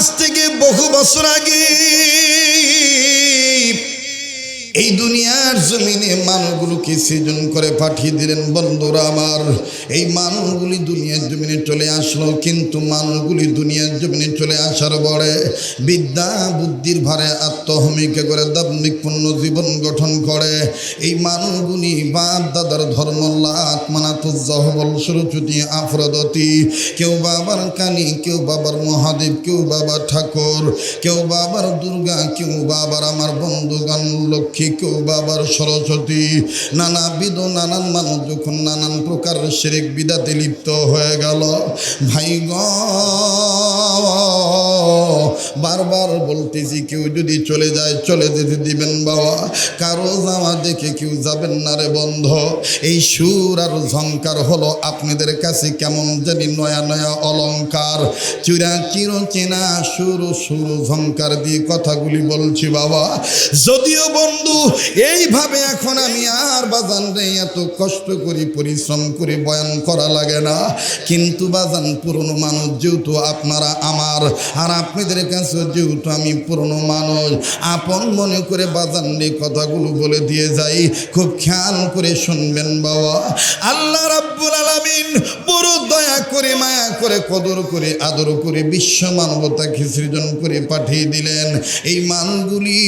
আজ থেকে বহু বছর আগে এই দুনিয়ার জমিনে মানুষগুলোকে সৃজন করে পাঠিয়ে দিলেন। বন্ধুরা আমার, এই মানুষগুলি দুনিয়ার জমিনে চলে আসলো, কিন্তু মানুষগুলি দুনিয়ার জমিনে চলে আসার পরে বিদ্যা বুদ্ধির ভারে আত্মহমিকা করে দাম্ভিকপূর্ণ জীবন গঠন করে। এই মানুষগুলি বাপ দাদার ধর্মল্লাহ আত্মানাতুজ্জাহবল সরস্বতী আফরদতি, কেউ বাবার কালী, কেউ বাবার মহাদেব, কেউ বাবার ঠাকুর, কেউ বাবার দুর্গা, কেউ বাবার আমার বন্ধুগান লক্ষ্মী, কেউ বাবার সরস্বতী, নানাবিধ নানান মানুষ যখন নানান প্রকার শিরক বিদাতে লিপ্ত হয়ে গেল, ভাই গো বারবার বলতেছি কেউ যদি চলে যায় চলে যেতে দিবেন বাবা, কারো যাওয়া দেখে কেউ যাবেন না রে বন্ধ। এই সুর আর ঝংকার হলো আপনাদের কাছে কেমন জানি নয়া নয়া অলংকার, চির চেনা সুর সুর ঝংকার দিয়ে কথাগুলি বলছি বাবা। যদিও বন্ধু এইভাবে এখন আমি আর বাজান রে এত কষ্ট করি পরিশ্রম করে বয়ান করা লাগে না, কিন্তু বাজান পুরনো মানুষ যেহেতু আপনারা আমার, আর আপনাদের কাছে যেহেতু আমি পুরনো মানুষ, আপন মনে করে বাজান রে কথাগুলো বলে দিয়ে যাই, খুব খেয়াল করে শুনবেন বাবা। আল্লাহ রাব্বুল আলামিন বড় দয়া করে মায়া করে কদর করে আদর করে বিশ্ব মানবতাকে সৃজন করে পাঠিয়ে দিলেন। এই মানুষগুলি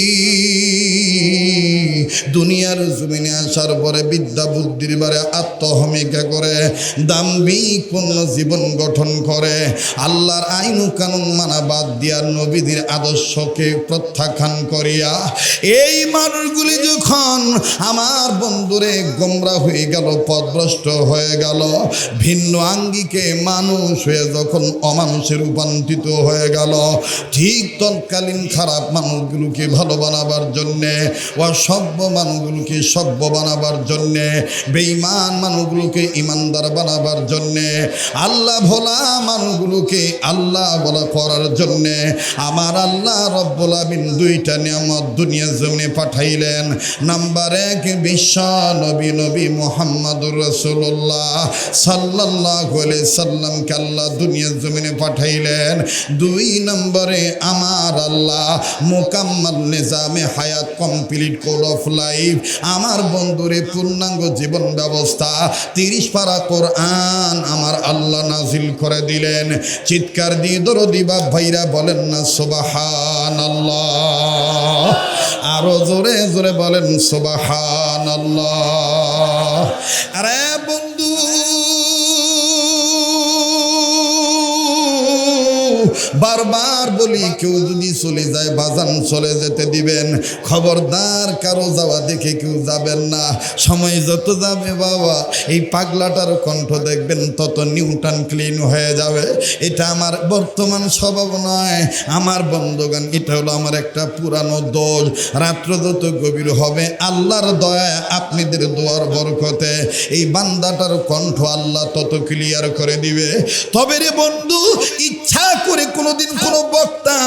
দুনিয়ার জমিনে আসার পরে বিদ্যা বুদ্ধির বারে আত্মহমিকা করে দাম্ভিকপূর্ণ জীবন গঠন করে, আল্লাহর আইন ও কানুন মানা বাদ দিয়া নবীদের আদর্শকে প্রত্যাখ্যান করিয়া এই মানুষগুলি যখন আমার বন্ধুরে গোমরা হয়ে গেল, পথভ্রষ্ট হয়ে গেল, ভিন্ন আঙ্গিকে মানুষ হয়ে যখন অমানুষে রূপান্তরিত হয়ে গেল, ঠিক তৎকালীন খারাপ মানুষগুলোকে ভালো বানাবার জন্যে, অসভ্য মানুষগুলোকে সভ্য বানাবার জন্যে, বেঈমান মানুষগুলোকে ইমানদার বানাবার জন্যে, আল্লাহ ভোলা মানুষগুলোকে আল্লাহ বলা করার জন্যে আমার আল্লাহ রব্বুল আমিন দুইটা নিয়ামত দুনিয়ার জমিনে পাঠাইলেন। নাম্বার 1 বিশ্ব নবী নবী মুহাম্মদুর রাসূলুল্লাহ সাল্লাল্লাহু আলাইহি সাল্লামকে আল্লাহ দুনিয়ার জমিনে পাঠাইলেন। 2 নম্বরে আমার আল্লাহ মুকাম্মাল নিজামে হায়াত কমপ্লিট কোড অফ লাইফ আমার বন্ধুরে পূর্ণাঙ্গ জীবন ব্যবস্থা 30 পারা কোরআন আমার আল্লাহ নাজিল করে দিলেন। চিৎকার দিয়ে দরদি বাপ ভাইরা বলেন না সুবহানাল্লাহ, আরো জোরে জোরে বলেন সুবহানাল্লাহ। আরে বন্ধু বারবার বলি কেউ যদি চলে যায় বাজান চলে যেতে দিবেন, খবরদার কারো যাওয়া দেখে কেউ যাবেন না। সময় যত যাবে বাবা এই পাগলাটার কণ্ঠ দেখবেন তত নিউটন ক্লিন হয়ে যাবে। এটা আমার বর্তমান স্বভাব নয় আমার বন্ধুগণ, এটা হলো আমার একটা পুরানো দোষ। রাত্র যত গভীর হবে আল্লাহর দয়ায় আপনাদের দোয়ার বরকতে এই বান্দাটার কণ্ঠ আল্লাহ তত ক্লিয়ার করে দিবে। তবে রে বন্ধু, ইচ্ছা করে কোনোদিন কোনো বক্তা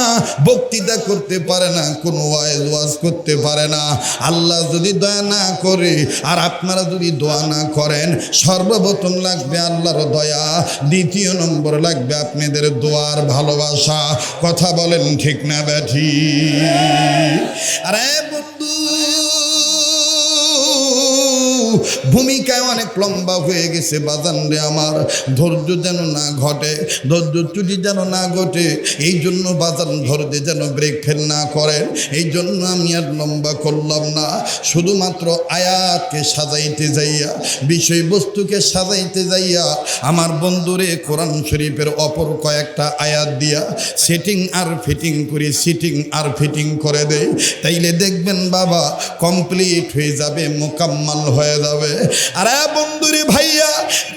বক্তৃতা করতে পারে না, কোনো ওয়াজ করতে পারে না। আল্লাহ যদি দয়া না করে আর আপনারা যদি দোয়া না করেন, সর্বপ্রথম লাগবে আল্লাহর দয়া, দ্বিতীয় নম্বর লাগবে আপনাদের দোয়ার ভালোবাসা। কথা বলেন ঠিক না ব্যাঠি? আরে বন্ধু ভূমিকায় অনেক লম্বা হয়ে গেছে বাজান রে আমার, ধৈর্য যেন না ঘটে, ধৈর্য চুরি যেন না ঘটে, এই জন্য বাজান ধৈর্যে যেন ব্রেক ফেল না করেন। এই জন্য আমি আর লম্বা করলাম না, শুধুমাত্র আয়াতকে সাজাইতে যাইয়া, বিষয়বস্তুকে সাজাইতে যাইয়া আমার বন্ধুরে কোরআন শরীফের অপর কয়েকটা আয়াত দিয়া সেটিং আর ফিটিং করি, সিটিং আর ফিটিং করে দেয়। তাইলে দেখবেন বাবা কমপ্লিট হয়ে যাবে, মোকাম্মাল হয়ে যাবে। আরে বন্ধুরে ভাইয়া,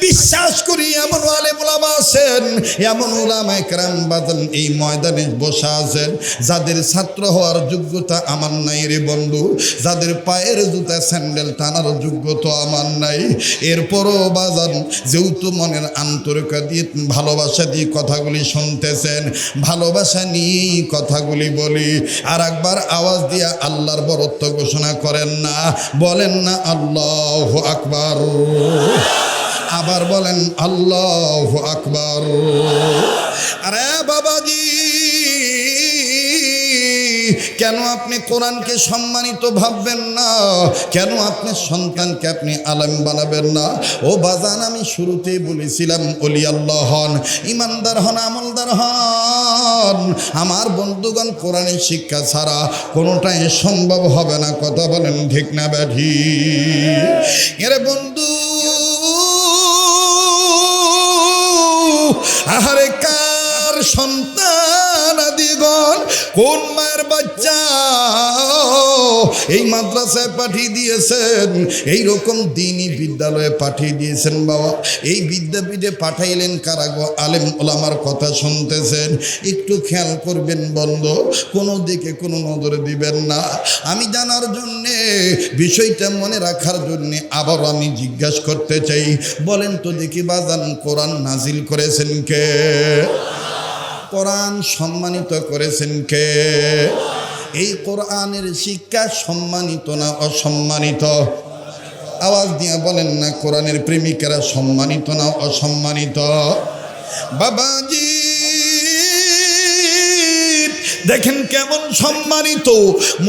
বিশ্বাস করি এমন আলেম ওলামা আছেন, এমন ওলামায়ে কেরাম বাজান এই ময়দানে বসে আছেন যাদের ছাত্র হওয়ার যোগ্যতা আমার নাই রে বন্ধু, যাদের পায়ের জুতা স্যান্ডেল টানার যোগ্যতা আমার নাই। এরপরও বাজান যেহেতু মনের আন্তরিকতা দিয়ে ভালোবাসা দিয়ে কথাগুলি শুনতেছেন, ভালোবাসা নিয়েই কথাগুলি বলি। আর একবার আওয়াজ দিয়া আল্লাহর বরত্ব ঘোষণা করেন না, বলেন না আল্লাহু আকবার, আবার বলেন আল্লাহু আকবার। আরে বাবাজি কেন আপনি কোরআনকে সম্মানিত ভাববেন না? কেন আপনার সন্তানকে আপনি আলেম বানাবেন না? ও বাজান, আমি শুরুতেই বলেছিলাম ওলি আল্লাহ হন, ইমানদার হন, আমলদার হন। আমার বন্ধুগণ, কোরআনের শিক্ষা ছাড়া কোনোটাই সম্ভব হবে না। কথা বলেন ঠিক না ব্যাধি? এরে বন্ধু, আহারে কার সন্তান আদিগণ, কোন মায়ের বাচ্চা এই মাদ্রাসায় পাঠিয়ে দিয়েছেন, এই রকম দিনই বিদ্যালয়ে পাঠিয়ে দিয়েছেন বাবা। এই বিদ্যাপীঠে পাঠাইলেন কারা গো? আলেম ওলামার কথা শুনতেছেন। একটু খেয়াল করবেন বন্ধু, কোনো দিকে কোনো নজরে দিবেন না। আমি জানার জন্যে, বিষয়টা মনে রাখার জন্যে আবার আমি জিজ্ঞাসা করতে চাই, বলেন তো দেখি বাজান, কোরআন নাজিল করেছেন কে? কোরআন সম্মানিত করেছেন কে? এই কোরআনের শিক্ষা সম্মানিত না অসম্মানিত? আওয়াজ দিয়ে বলেন না, কোরআনের প্রেমিকেরা সম্মানিত না অসম্মানিত? বাবাজি দেখেন কেমন সম্মানিত।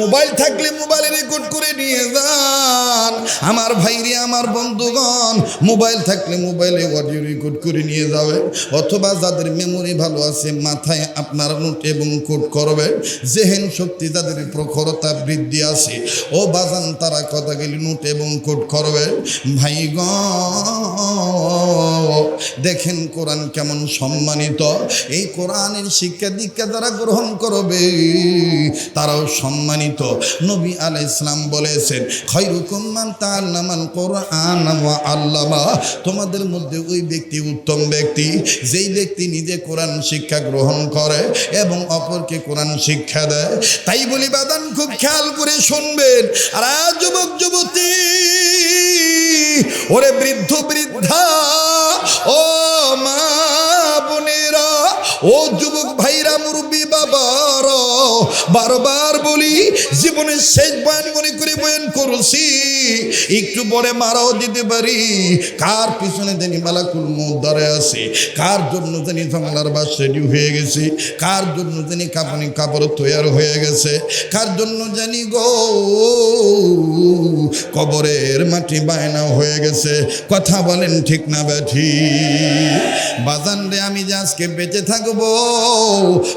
মোবাইল থাকলে মোবাইলে রেকর্ড করে নিয়ে যান। আমার ভাইরে, আমার বন্ধুগণ, মোবাইল থাকলে মোবাইলে অডিও রেকর্ড করে নিয়ে যাবে। অথবা যাদের মেমোরি ভালো আছে, মাথায় আপনারা নোট এবং কোড করবে। জেহেন শক্তি যাদের প্রখরতা বৃদ্ধি আছে, ও বাজান, তারা কথা গেলে নোট এবং কোড করবে। ভাইগণ দেখেন কোরআন কেমন সম্মানিত। এই কোরআনের শিক্ষা দীক্ষা যারা গ্রহণ করবে তারাও সম্মানিত। নবী আলাইহিস সালাম বলেছেন, খায়রুকুম মান তাআল্লামাল কোরআন ওয়া আল্লামা। তোমাদের মধ্যে ওই ব্যক্তি উত্তম ব্যক্তি, যেই ব্যক্তি নিজে কোরআন শিক্ষা গ্রহণ করে এবং অপরকে কোরআন শিক্ষা দেয়। তাই বলি বাদান, খুব খেয়াল করে শুনবেন। আর যুবক যুবতী, ওরে বৃদ্ধ বৃদ্ধা, ও মা বোনেরা, ও যুবক ভাইরা, মুরব্বী বাবারা, বারবার বলি, জীবনের শেষ বয়ান মনে করে বয়ান করছি, একটু পরে মারাও দিতে পারি। কার পিছনে জানি মালাকুল মউত দাঁড়ায় আছে, কার জন্য জানি বাংলার বাস রেডি হয়ে গেছে, কার জন্য জানি কাপড় কাপড় তৈয়ার হয়ে গেছে, কার জন্য জানি গো কবরের মাটি বায়না হয়ে গেছে। কথা বলেন ঠিক না ব্যাঠি? বাজান রে, আমি যে আজকে বেঁচে থাকবো,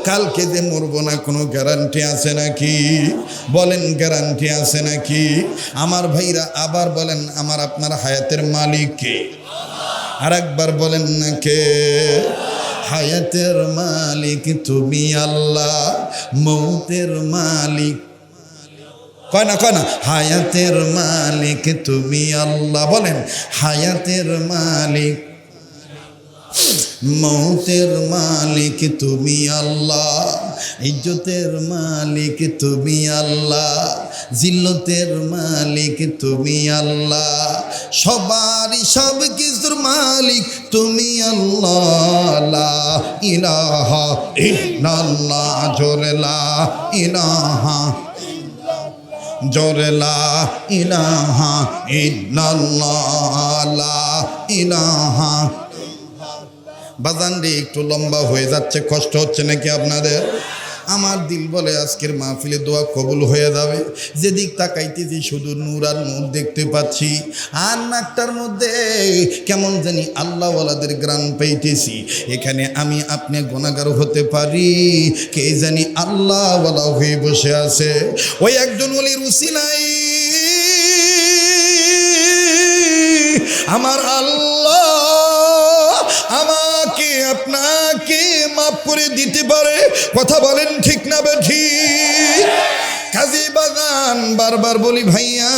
কালকে যে মরবো না, কোনো গ্যারান্টি আছে নাকি? বলেন, গ্যারান্টি আছে নাকি? আমার ভাইরা আবার বলেন, আমার আপনার হায়াতের মালিক কে? আর একবার বলেন না, কে? হায়াতের মালিক তুমি আল্লাহ, মৌতের মালিক কয় না, কয় না, হায়াতের মালিক তুমি আল্লাহ। বলেন, হায়াতের মালিক, মৌতের মালিক তুমি আল্লাহ, ইজ্জতের মালিক তুমি আল্লাহ, জিল্লতের মালিক তুমি আল্লাহ, সবারই সব কিছুর মালিক তুমি আল্লাহ। লা ইলাহা ইল্লাল্লাহ, জোরে লা ইলাহা, জোরে লা ইলাহা ইল্লাল্লাহ, লা ইলাহা। বাজান রে, একটু লম্বা হয়ে যাচ্ছে, কষ্ট হচ্ছে নাকি আপনাদের? আমার দিল বলে আজকের মাহফিলে দোয়া কবুল হয়ে যাবে। যেদিক তাকাইতেছি শুধু নূর আর নূর দেখতে পাচ্ছি, আর নাকটার মধ্যে কেমন জানি আল্লাহওয়ালাদের গ্রাম পাইতেছি। এখানে আমি আপনি গুনাহগার হতে পারি, কে জানি আল্লাহওয়ালা হয়ে বসে আছে। ওই একজন ওলির উসিলাই আমার আল্লাহ আমাকে আপনাকে মাফ করে দিতে পারে। কথা বলেন ঠিক না বেঠিক? কাজী বাগান বারবার বলি, ভাইয়া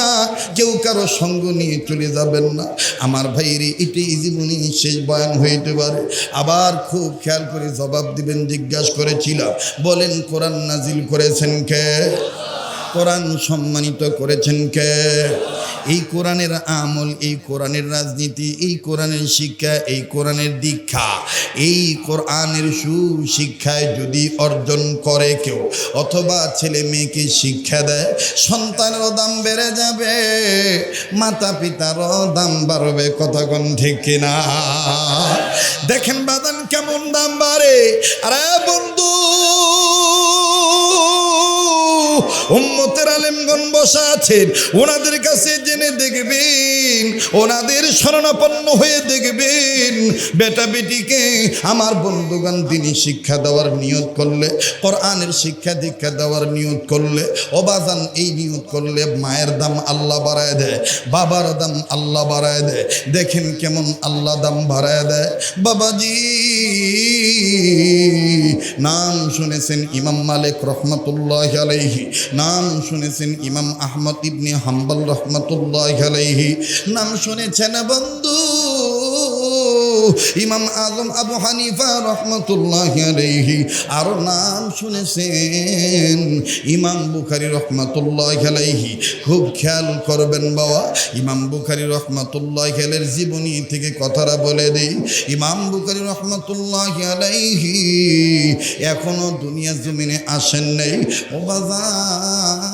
কেউ কারো সঙ্গ নিয়ে চলে যাবেন না। আমার ভাইরে, এটাই জীবনে শেষ বয়ান হইতে পারে। আবার খুব খেয়াল করে জবাব দিবেন। জিজ্ঞাসা করেছিলাম, বলেন কোরআন নাজিল করেছেন কে? কোরআন সম্মানিত করেছেন কে? এই কোরআনের আমল, এই কোরআনের রাজনীতি, এই কোরআনের শিক্ষা, এই কোরআনের দীক্ষা, এই কোরআনের সুশিক্ষায় যদি অর্জন করে কেউ, অথবা ছেলে মেয়েকে শিক্ষা দেয়, সন্তানেরও দাম বেড়ে যাবে, মাতা পিতারও দাম বাড়বে। কথা কোন ঠিক কিনা? দেখেন বাদান কেমন দাম বাড়ে। আরে বন্ধু, উম্মতের আলেমগণ বসা আছেন, ওনাদের কাছে জেনে দেখবেন, ওনাদের শরণাপন্ন হয়ে দেখবেন, বেটা বেটিকে আমার বন্ধুগণ দিনী শিক্ষা দেওয়ার নিয়ত করলে, কোরআনের শিক্ষা দীক্ষা দেওয়ার নিয়ত করলে, ওবাজান এই নিয়ত করলে মায়ের দাম আল্লাহ বাড়ায় দেয়, বাবার দাম আল্লাহ বাড়ায় দেয়। দেখেন কেমন আল্লাহ দাম বাড়ায় দেয়। বাবাজি নাম শুনেছেন ইমাম মালিক রহমতুল্লাহ আলাইহি, নাম শুনেছেন ইমাম আহমদ ইবনে হাম্বল রহমতুল্লাহ আলাইহি, নাম শুনেছেন বন্ধু ইমাম আজম আবু হানিফা রহমতুল্লাহ আলাইহি, আরো নাম শুনেছেন ইমাম বুখারী রহমতুল্লাহ আলাইহি। খুব খেয়াল করবেন বাবা, ইমাম বুখারী রহমতুল্লাহ আলাইহির জীবনী থেকে কথাটা বলে দেই। ইমাম বুখারী রহমতুল্লাহ আলাইহি এখনো দুনিয়া জমিনে আসেন নাই। ও বাজান,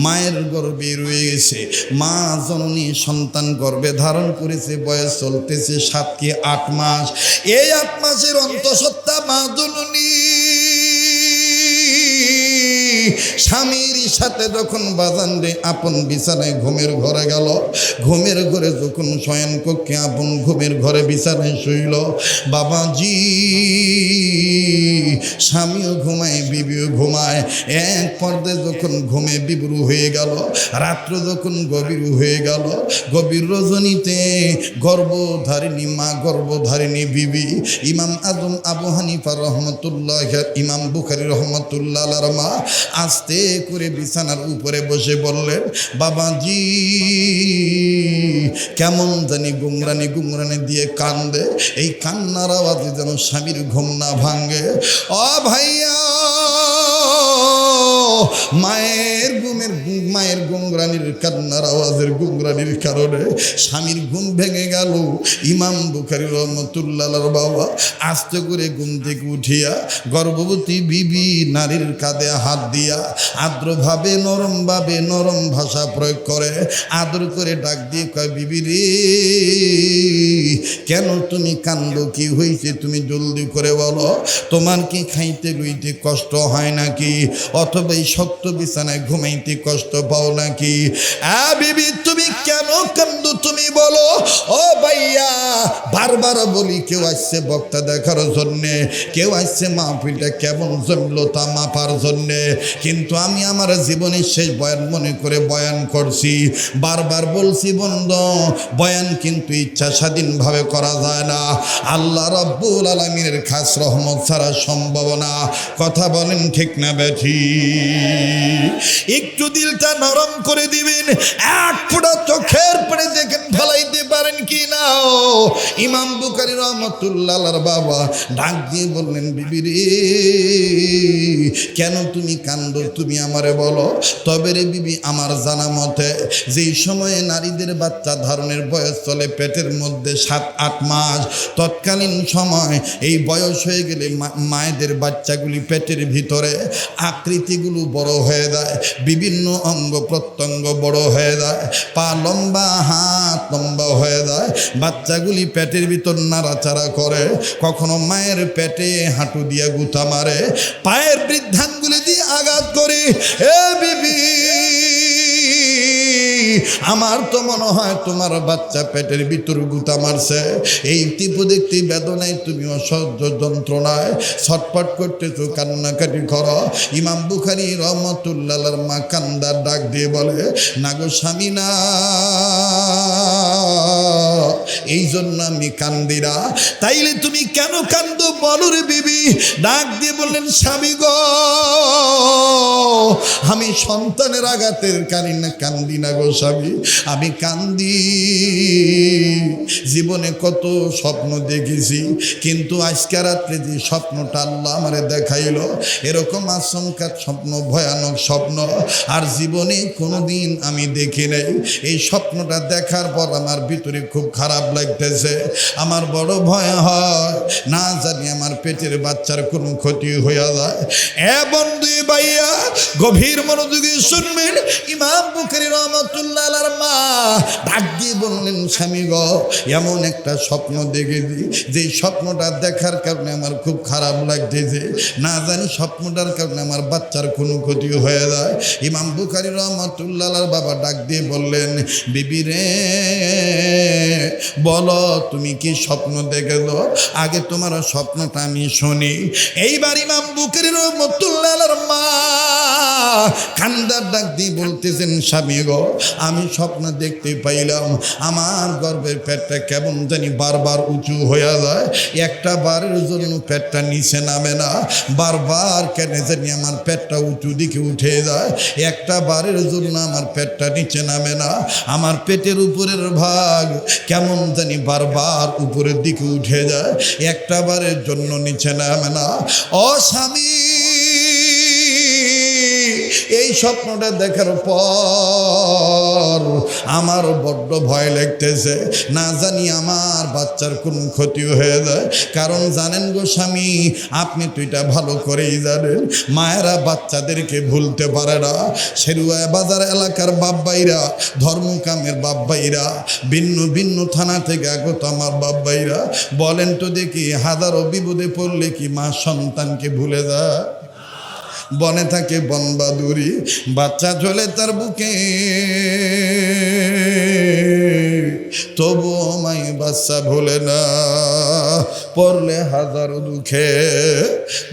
মায়ের গর্ভে রয়ে গেছে, মা জননী সন্তান গর্ভে ধারণ করেছে, বয়স চলতেছে 7 কি 8 মাস। এই 8 মাসের অন্তঃসত্ত্বা মা জননী স্বামীর সাথে যখন বাজান রে আপন বিছানায় ঘুমের ঘরে গেল, ঘুমের ঘরে যখন শয়ন কক্ষে আপন ঘুমের ঘরে বিছানায় শুইল, বাবাজি স্বামীও ঘুমায়, বিবিও ঘুমায়। এক পর্যায়ে যখন ঘুমে বিবরু হয়ে গেল, রাত্র যখন গভীর হয়ে গেল, গভীর রজনীতে গর্ভধারিণী মা, গর্ভধারিণী বিবি ইমাম আজম আবু হানিফা রহমতুল্লাহ, ইমাম বুখারী রহমতুল্লাহ আলাইহির মা আস্তে করে বিছানার উপরে বসে বললেন, বাবাজি কেমন জানি গুমরানি গুমরানি দিয়ে কান্দে, এই কান্নার আওয়াজে যেন স্বামীর ঘুম না ভাঙে। ও ভাইয়া, মায়ের গুমরানির কান্নার আওয়াজের গুমরানির কারণে স্বামীর ঘুম ভেঙে গেল। ইমাম বুখারী রহমতুল্লাহ আলাইহির বাবা আস্তে করে ঘুম থেকে উঠিয়া গর্ভবতী বিবি নারীর কাঁধে হাত দিয়া আর্দ্রভাবে নরমভাবে নরম ভাষা প্রয়োগ করে আদর করে ডাক দিয়ে কয়, বিবি রে কেন তুমি কান্দো, কি হয়েছে তুমি জলদি করে বলো, তোমার কি খাইতে লইতে কষ্ট হয় নাকি, অথবা এই শক্ত বিছানায় ঘুমাইতে কষ্ট পাও নাকি? বিবি তুমি কেন কান্দো তুমি বলো। ও ভাইয়া, বারবার বলি কেউ আসছে বক্তা দেখার জন্যে, কেউ আসছে মাহফিলটা কেমন জমলো তা মাপার জন্যে, কিন্তু আমি আমার জীবনের শেষ বয়ান মনে করে বয়ান করছি। বারবার বলছি বন্ধু, বয়ান কিন্তু ইচ্ছা স্বাধীনভাবে করা যায় না, আল্লাহ রাব্বুল আলামিনের খাস রহমত ছাড়া সম্ভব না। কথা বলেন ঠিক না বেঠি? একটু দিলটা নরম করে দিবেন, এক ফোঁটা চোখের পরে দেখেন ফেলাইতে পারেন কি না। ইমাম বুখারী রহমতুল্লাহ আলাইহির বাবা ডাক দিয়ে বললেন, বিবি রে কেন তুমি কান্দো, তুমি আমারে বলো। তবে রে বিবি, আমার জানা মতে যেই সময়ে নারীদের বাচ্চা ধারণের বয়স চলে পেটের মধ্যে 7-8 মাস, তৎকালীন সময় এই বয়স হয়ে গেলে মায়েদের বাচ্চাগুলি পেটের ভিতরে আকৃতিগুলো বড় হয়ে যায়, বিভিন্ন অঙ্গ প্রত্যঙ্গ বড় হয়ে যায়, পা লম্বা, হাত লম্বা হয়ে যায়, বাচ্চাগুলি পেটের ভিতর নাড়াচাড়া করে, কখনো মায়ের পেটে হাঁটু দিয়ে গুঁতা মারে, পায়ের বৃদ্ধাঙ্গুলি দিয়ে আঘাত করে। এ বিবি, আমার তো মনে হয় তোমার বাচ্চা পেটের ভিতর গুঁতা মারছে, এই তীব্র দেখতে বেদনায় তুমি অসহ্য যন্ত্রণায় ছটফট করতেছো, কান্নাকাটি করো। ইমাম বুখারী রহমতুল্লাহ আলাইহির মা কান্দার ডাক দিয়ে বলে, না গো স্বামী না, এই জন্য আমি কান্দি না। তাইলে তুমি কেন কান্দো বলো রে বিবি? ডাক দিয়ে বললেন, স্বামী গো, আমি সন্তানের আঘাতের কারণে কান্দি না গো স্বামী, আমি কান্দি জীবনে কত স্বপ্ন দেখেছি, কিন্তু আজকে রাত্রে যে স্বপ্নটা আল্লাহ আমারে দেখাইল, এরকম আশঙ্কার স্বপ্ন, ভয়ানক স্বপ্ন আর জীবনে কোনোদিন আমি দেখি নাই। এই স্বপ্নটা দেখার পর আমার ভিতরে খুব খারাপ লাগতেছে, আমার বড় ভয় হয় না জানি আমার পেটের বাচ্চার কোনো ক্ষতি হয়ে যায়। এ বন্ধু ভাইয়া গভীর মনোযোগে শুনবেন। ইমাম বুখারী রাহমাতুল্লাহ আলাইহির মা ডাক দিয়ে বললেন, স্বামী গো, এমন একটা স্বপ্ন দেখেছি, যে স্বপ্নটা দেখার কারণে আমার খুব খারাপ লাগতেছে, না জানি স্বপ্নটার কারণে আমার বাচ্চার কোনো ক্ষতি হয়ে যায়। ইমাম বুখারী রাহমাতুল্লাহ আলাইহির বাবা ডাক দিয়ে বললেন, বিবি রে বলো তুমি কি স্বপ্ন দেখেছো, আগে তোমার স্বপ্নটা আমি শুনি। এইবার ইমাম বুখারী রাহমাতুল্লাহ আলাইহির মা কান্দার ডাক দিয়ে বলতেছেন, স্বামী গো, আমি স্বপ্ন দেখতে পাইলাম আমার গর্ভের পেটটা কেমন জানি বারবার উঁচু হয়ে যায়, একটা বারের জন্য পেটটা নিচে নামে না, বারবার কেন জানি আমার পেটটা উঁচু দিকে উঠে যায়, একটা বারের জন্য আমার পেটটা নিচে নামে না, আমার পেটের উপরের ভাগ কেমন জানি বারবার উপরের দিকে উঠে যায়, একটা বারের জন্য নিচে নামে না। ও স্বামী, এই স্বপ্নটা দেখার পর আমার বড্ড ভয় লাগতেছে, না জানি আমার বাচ্চার কোনো ক্ষতি হয়ে যায়। কারণ জানেন গো স্বামী, আপনি তো এটা ভালো করেই জানেন, মায়েরা বাচ্চাদেরকে ভুলতে পারে না। শেরুয়া বাজার এলাকার বাব্বাইরা, ধর্মকামের বাব্বাইরা, ভিন্ন ভিন্ন থানা থেকে আগত আমার বাব্বাইরা, বলেন তো দেখি, হাজারো বিপদে পড়লে কি মা সন্তানকে ভুলে যায়? বনে থাকে বনবাদুরি, বাচ্চা চলে তার বুকে, তবুও মাই বাচ্চা ভোলে না, পড়লে হাজারো দুঃখে।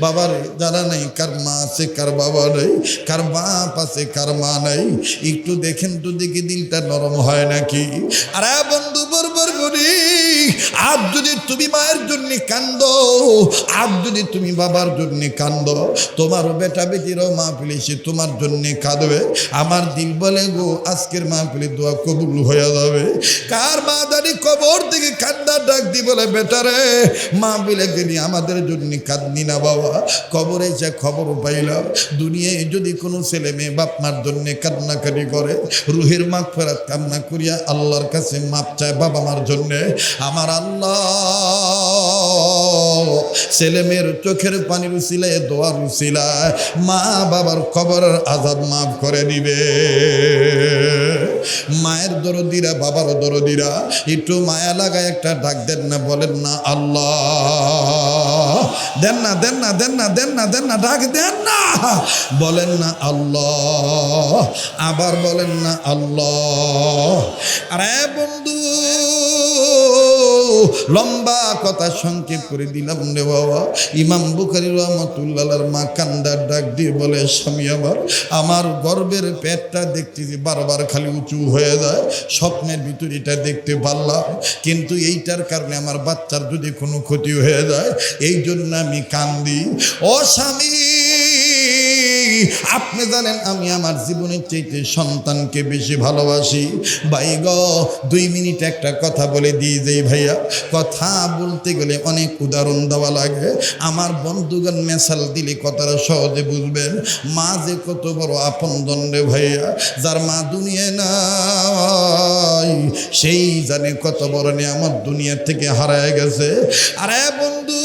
বাবারে যারা নেই, কার মা আছে কার বাবা নেই, কার বাপ আছে কার মা নেই, একটু দেখেন তো দেখি দিলটা নরম হয় নাকি। আরে বন্ধু বরবর করি, আজ যদি তুমি মায়ের জন্য কান্দো, আজ যদি তুমি বাবার জন্য কান্দো, তোমার বেটা বেটিরাও মাহফিলে এসে তোমার জন্য কাঁদবে। আমার দিল বলে গো, আজকের মাহফিলে দোয়া কবুল হয়ে যাবে। কার মা দাঁড়ি কবর থেকে কান্দার ডাক দি বলে, বেটারে মাহফিলে গেলি আমাদের জন্য কাঁদনি না বাবা, কবরে যা খবর পাইলাম, দুনিয়ায় যদি কোনো ছেলে মেয়ে বাপ মার জন্য কান্নাকাটি করে, রুহের মাগফিরাত কামনা করিয়া আল্লাহর কাছে মাপ চায় বাবা মার জন্যে, আমার আল্লাহ ছেলে মেয়ের চোখের পানির উসিলায়, দোয়ার উসিলায় মা বাবার কবরের আযাব মাফ করে দিবে। মায়ের দরদিরা, বাবার দরদিরা, একটু মায়া লাগায় একটা ডাক দেন না, বলেন না আল্লাহ, দেন না দেন না দেন না দেন না দেন না, ডাক দেন না, বলেন না আল্লাহ, আবার বলেন না আল্লাহ। আরে বন্ধু, লম্বা কথা সংক্ষেপ করে দিলাম রে বাবা। ইমাম বুখারী রাহমাতুল্লাহ আলাইহির মা কান্দার ডাক দিয়ে বলে, স্বামী আমার গর্ভের পেটটা দেখতেছি বারবার খালি উঁচু হয়ে যায়, স্বপ্নের ভিতর এটা দেখতে পারলাম, কিন্তু এইটার কারণে আমার বাচ্চার যদি কোনো ক্ষতি হয়ে যায়, এই জন্য আমি কান্দি। ও স্বামী, আপনি জানেন আমি আমার জীবনের চাইতে সন্তানকে বেশি ভালোবাসি। ভাই গো, 2 মিনিট একটা কথা বলে দিয়ে যাই ভাইয়া। কথা বলতে গেলে অনেক উদাহরণ দেওয়া লাগে, আমার বন্ধুগণ মেসাল দিলে কথাটা সহজে বুঝবেন। মা যে কত বড় আপনজন রে ভাইয়া, যার মা দুনিয়ায় নাই সেই জানে কত বড় নিয়ামত দুনিয়া থেকে হারায় গেছে। আরে বন্ধু,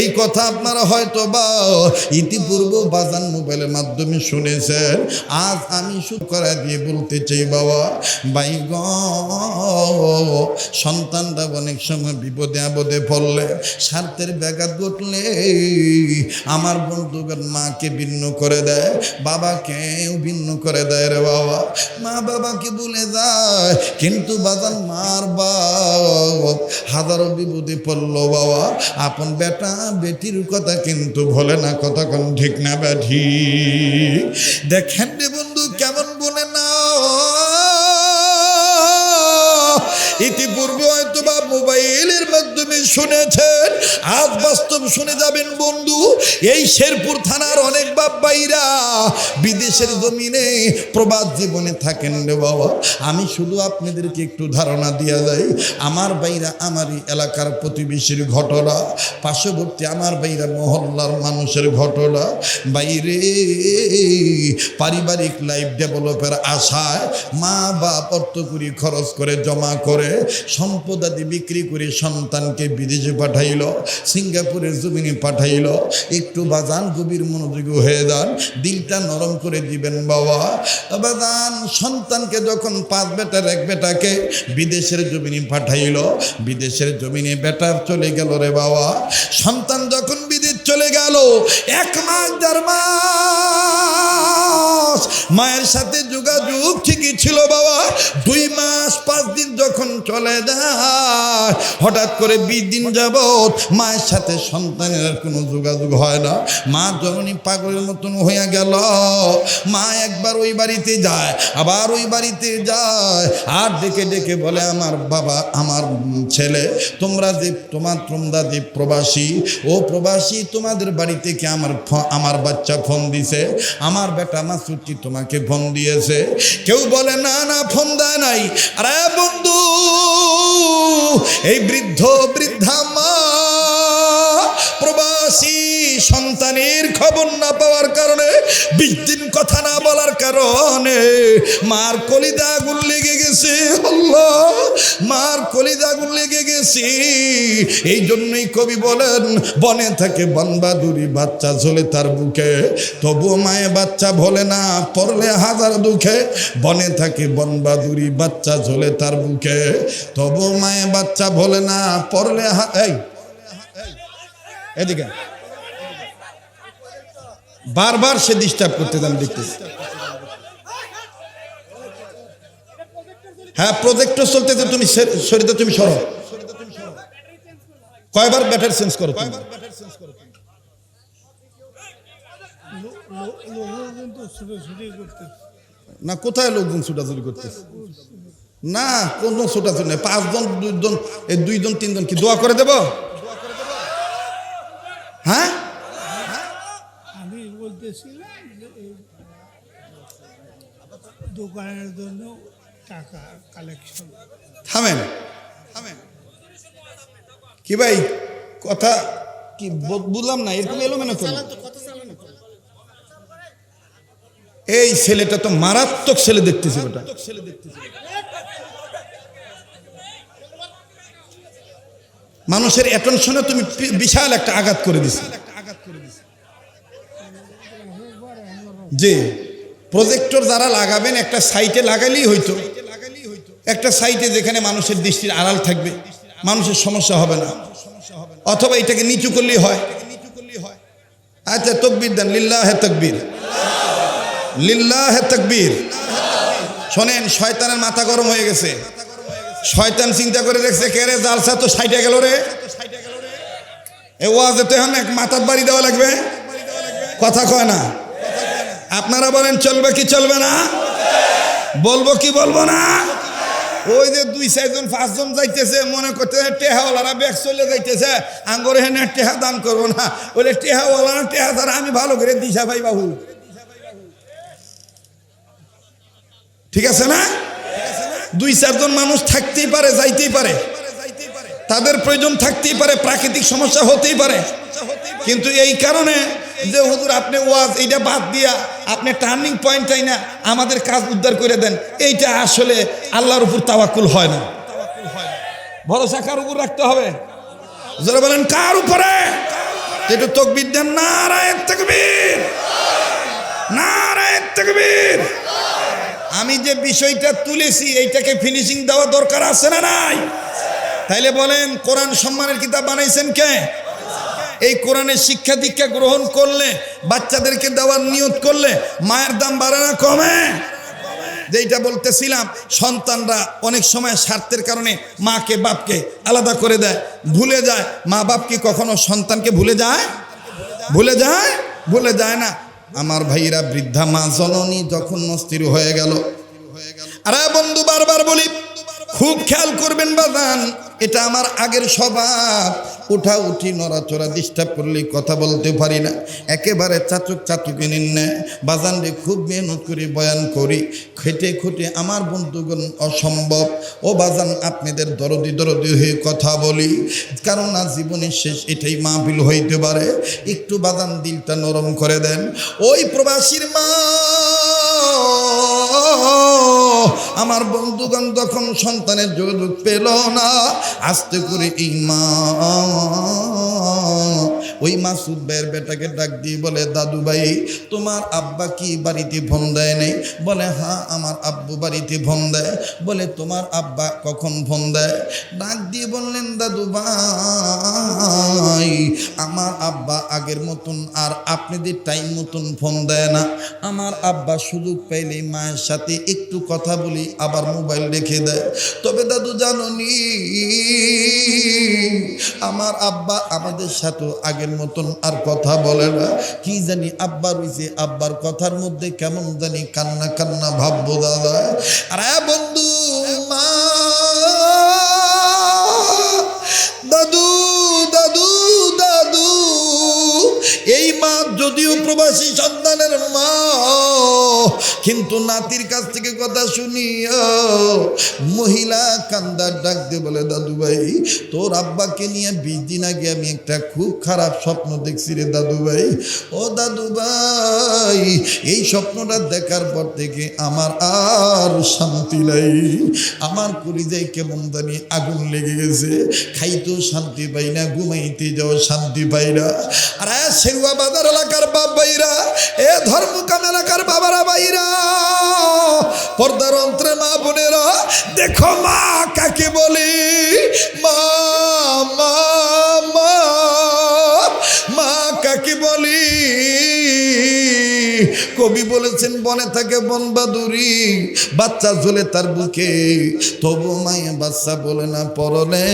এই কথা আপনারা হয়তো বা ইতিপূর্বে বাজান মোবাইলের মাধ্যমে শুনেছেন। আজ আমি শুকরা দিয়ে বলতে চাই বাবা, ভাই গো, সন্তানরা অনেক সময় বিপদে আপদে পড়লে, স্বার্থের ব্যাঘাত ঘটলে আমার বন্ধুগণ মাকে ভিন্ন করে দেয়, বাবাকেও ভিন্ন করে দেয় রে বাবা। মা বাবাকে ভুলে যায়, কিন্তু বাজান মার বাপ হাজারো বিপদে পড়লো বাবা, আপন বেটা বেটির কথা কিন্তু ভোলে না। কথা কোন ঠিক না ব্যাঠি? দেখেন রে বন্ধু, কেমন বলে না। ইতিপূর্বে হয়তো বা মোবাইলের মাধ্যমে শুনেছেন, আজ বাস্তব শুনে যাবেন বন্ধু। এই শেরপুর থানার অনেক বাপ ভাইরা বিদেশের জমিনে প্রবাস জীবনে থাকেন রে বাবা। আমি শুধু আপনাদেরকে একটু ধারণা দিয়া যাই, আমার ভাইরা আমারই এলাকার প্রতিবেশীর ঘটনা, পার্শ্ববর্তী আমার ভাইরা মহল্লার মানুষের ঘটনা। বাইরে পারিবারিক লাইফ ডেভেলপের আশায় মা বাপ অর্থ করি খরচ করে জমা করে সম্পদাদি বিক্রি করে সন্তানকে বিদেশে পাঠাইল, সিঙ্গাপুরের জমিনে পাঠাইল। একটু বাজান গভীর মনোযোগী হয়ে যান, দিলটা নরম করে দিবেন বাবা। বাজান সন্তানকে যখন 5 বেটার 1 বেটাকে বিদেশের জমিনে পাঠাইল, বিদেশের জমিনে বেটা চলে গেল রে বাবা। সন্তান যখন বিদেশ চলে গেল, 1 মাস 1.5 মাস মায়ের সাথে যোগাযোগ ঠিকই ছিল বাবা। 2 মাস 5 দিন যখন চলে যায়, হঠাৎ করে 20 দিন যাবত মায়ের সাথে সন্তানের কোনো যোগাযোগ হয় না। মা জননী পাগলের মতন হইয়া গেল। মা একবার ওই বাড়িতে যায়, আবার ওই বাড়িতে যায়, আর ডেকে ডেকে বলে, আমার বাবা, আমার ছেলে, তোমরা যে প্রবাসী, ও প্রবাসী, তোমাদের বাড়ি থেকে আমার বাচ্চা ফোন দিছে, আমার বেটা মাসুদটি তোমাকে ফোন দিয়েছে। কেউ বলে না না, ফোন দেয় নাই। আরে বন্ধু, এই বৃদ্ধা মা প্রবাসী সন্তানের খবর না পাওয়ার কারণে, 20 দিন কথা না বলার কারণে মার কলিজা আগুন লেগে গেছে। আল্লাহ, মার কলিজা আগুন লেগে গেছে। এই জন্যই কবি বলেন, বনে থাকে বনবাদুরি, বাচ্চা ঝোলে তার বুকে, তবুও মায়ে বাচ্চা ভোলে না, পড়লে হাজার দুঃখে। বনে থাকে বনবাদুরি, বাচ্চা ঝোলে তার বুকে, তবুও মায়ে বাচ্চা ভোলে না, পড়লে এদিকে বারবার সে ডিস্টার্ব করতে যান, দেখতেছি। হ্যাঁ, প্রজেক্টর চলতেছে, তুমি শরীরে তুমি সরো। কয়বার ব্যাটার চেঞ্জ করো তুমি? না, কোথায় লোকজন ছুটাছুটি করতেছে? না, কোন ছুটাছুটি নেই। 5 জন 2 জন, এই 2 জন 3 জন কি দোয়া করে দেব? হ্যাঁ, আমি বলতেছিলাম যে দোকানের জন্য টাকা কালেকশন। থামেন কি ভাই, কথা কি বুঝলাম না, এরকম এলোমেলো কেন? এই ছেলেটা তো মারাত্মক ছেলে দেখতেছি, ওটা মানুষের অ্যাটেনশনে তুমি বিশাল একটা আঘাত করে দিছো। যে প্রজেক্টর যারা লাগাবেন, একটা সাইটে লাগালেই হইতো, একটা সাইটে যেখানে মানুষের দৃষ্টির আড়াল থাকবে, মানুষের সমস্যা হবে না, অথবা এটাকে নিচু করলেই হয়। আচ্ছা, তাকবীর দেন, লিল্লাহে তাকবীর, লিল্লাহে তাকবীর। শোনেন, শয়তানের মাথা গরম হয়ে গেছে। শয়তান চিন্তা করে দেখছে, কে রে জালসা তো সাইটে গেল রে, এ ওয়াজে তো এখন এক মাথার বাড়ি দেওয়া লাগবে, কথা কয় না। আপনারা বলেন চলবে কি চলবে না? বলবো কি বলবো না? ওই যে 2-4 জন 5 জন যাইতেছে, মনে করতেছে টেহাওয়ালারা ব্যাগ চলে যাইতেছে, আঙ্গরে হেনে টেহা দান করবো না, বলে টেহাওয়ালারা টেহা দ্বারা আমি ভালো করে দিশা ভাই বাবু, ঠিক আছে না? 2-4 জন মানুষ থাকতেই পারে, যাইতেই পারে, তাদের প্রয়োজন থাকতেই পারে, প্রাকৃতিক সমস্যা হতেই পারে। কিন্তু এই কারণে যে হুজুর আপনি ওয়াজ এইটা বাদ দিয়া আপনি টার্নিং পয়েন্টটাই না আমাদের কাজ উদ্ধার করে দেন, এইটা আসলে আল্লাহর উপর তাওয়াক্কুল হয় না। ভরসা কার উপর রাখতে হবে? যারা বলেন কার উপরে? একটু তাকবীর দেন, নারায়ে তাকবীর, নারায়ে তাকবীর। আমি যে বিষয়টা তুলেছি, এইটাকে ফিনিশিং দেওয়া দরকার আছে না নাই? তাইলে বলেন, কোরআন সম্মানের কিতাব বানাইছেন কে? এই কোরআনের শিক্ষা দীক্ষা গ্রহণ করলে, বাচ্চাদেরকে দেওয়ার নিয়ত করলে মায়ের দাম বাড়ে না কমে? যেইটা বলতেছিলাম, সন্তানরা অনেক সময় স্বার্থের কারণে মাকে বাপকে আলাদা করে দেয়, ভুলে যায়। মা বাপ কি কখনো সন্তানকে ভুলে যায়? ভুলে যায়? ভুলে যায় না। আমার ভাইরা, বৃদ্ধা মা জননী যখন অস্থির হয়ে গেল, আরে বন্ধু বারবার বলি, খুব খেয়াল করবেন বাজান, এটা আমার আগের স্বভাব, উঠা উঠি নড়াচড়া ডিস্টার্ব করলে কথা বলতে পারি না, একেবারে চাচুকে নিন না বাজান রে, খুব মেহনত করে বয়ান করি, খেটে খুঁটে আমার বন্ধুগণ অসম্ভব। ও বাজান আপনাদের দরদি হয়ে কথা বলি, কারণ না জীবনের শেষ এটাই মাহফিল হইতে পারে, একটু বাজান দিলটা নরম করে দেন। ওই প্রবাসীর মা, আমার বন্ধুগণ যখন সন্তানের যোগাযোগ পেল না, আস্তে করে এই মা ওই মাসুদ ভাইয়ের বেটাকে ডাক দিয়ে বলে, দাদু ভাই তোমার আব্বা কি বাড়িতে ফোন দেয় নেই? বলে হ্যাঁ আমার আব্বু বাড়িতে ফোন দেয়। বলে তোমার আব্বা কখন ফোন দেয়? ডাক দিয়ে বললেন, দাদু ভাই আমার আব্বা আগের মতন আর আপনাদের টাইম মতন ফোন দেয় না, আমার আব্বা সুযোগ পাইলে মায়ের সাথে একটু কথা বলি আবার মোবাইল রেখে দেয়। তবে দাদু জানোনি, আমার আব্বা আমাদের সাথে আগের মতন আর কথা বলে না, কি জানি আব্বা রয়েছে, আব্বার কথার মধ্যে কেমন জানি কান্না কান্না ভাব বোঝা যায়। আরে বন্ধু, মা দাদু দাদু দাদু, এই মা যদিও প্রবাসী সন্তানের মা, কিন্তু নাতির কাছ থেকে কথা শুনিয়া মহিলা কান্দার ডাক দিয়ে বলে, দাদু ভাই তোর আব্বাকে নিয়ে 20 দিন আগে আমি একটা খুব খারাপ স্বপ্ন দেখছি রে দাদু ভাই। ও দাদু ভাই, এই স্বপ্নটা দেখার পর থেকে আমার আর শান্তি নাই, আমার কলিজায় কেমন জানি আগুন লেগে গেছে, খাইতেও শান্তি পাই না, ঘুমাইতে যাও শান্তি পাই না। আর সেরুয়া বাজার এলাকার বাপ ভাইরা, এ ধর্মকাম এলাকার বাবারা ভাইরা, পর্দার অন্তরে মা বোনেরা, দেখো মা কাকে বলি, মা মা মা মা কাকে বলি। কবি বলেছেন, বনে থাকে বনবাদুরি, বাচ্চা ঝোলে তার বুকে, তবু মায়ে বাচ্চা বলে না পরনে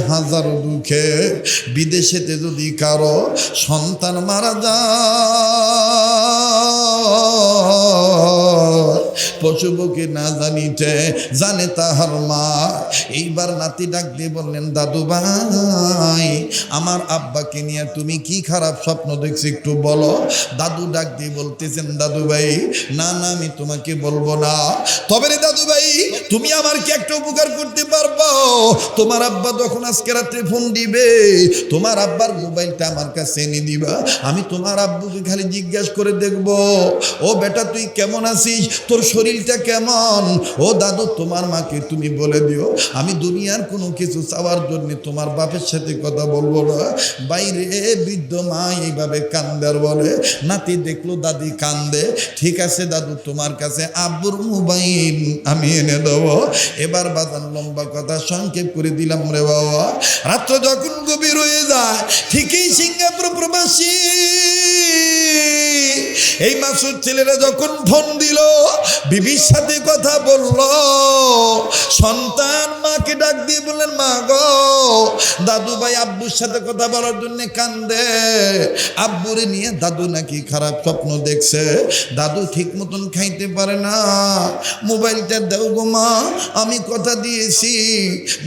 হাজারো দুঃখে। বিদেশেতে যদি কারো সন্তান মারা যায়, পশুপক্ষী না জানিতে জানে তাহার মা। এইবার নাতি ডাক দিয়ে বললেন, দাদু ভাই আমার আব্বাকে নিয়ে তুমি কি খারাপ স্বপ্ন দেখছি একটু বলো। দাদু ডাক দিয়ে বলতেছেন, দাদু ভাই না না আমি তোমাকে বলবো না, তবে রে দাদু ভাই তুমি আমার কি একটা উপকার করতে পারবো? তোমার আব্বা যখন আজকে রাত্রে ফোন দিবে, তোমার আব্বার মোবাইলটা আমার কাছে এনে দিবা, আমি তোমার আব্বুকে খালি জিজ্ঞাসা করে দেখবো, ও বেটা তুই কেমন আছিস, তোর শরীরটা কেমন? ও দাদু তোমার মাকে তুমি বলে দিও আমি দুনিয়ার কোনো কিছু চাওয়ার জন্য তোমার বাপের সাথে কথা বলবো না। বাইরে বৃদ্ধ মা এইভাবে কান্দার বলে, নাতি দেখলো দাদি কান্দে, ঠিক আছে দাদু তোমার কাছে আব্বুর মোবাইল আমি এনে দেবো। এবার বাজান লম্বা কথা সংক্ষেপ করে দিলাম রে বাবা। রাত্র যখন গভীর হয়ে যায়, ঠিকই সিঙ্গাপুর প্রবাসী এই মাসুদ ছেলেরা যখন ফোন দিল, বিবির সাথে কথা বলল, সন্তান মাকে ডাক দিয়ে বললেন, মা গো দাদু ভাই আব্বুর সাথে কথা বলার জন্য কান্দে, আব্বুরে নিয়ে দাদু নাকি খারাপ স্বপ্ন দেখছে, দাদু ঠিক মতন খাইতে পারে না, মোবাইলটা দাও গো মা, আমি কথা দিয়েছি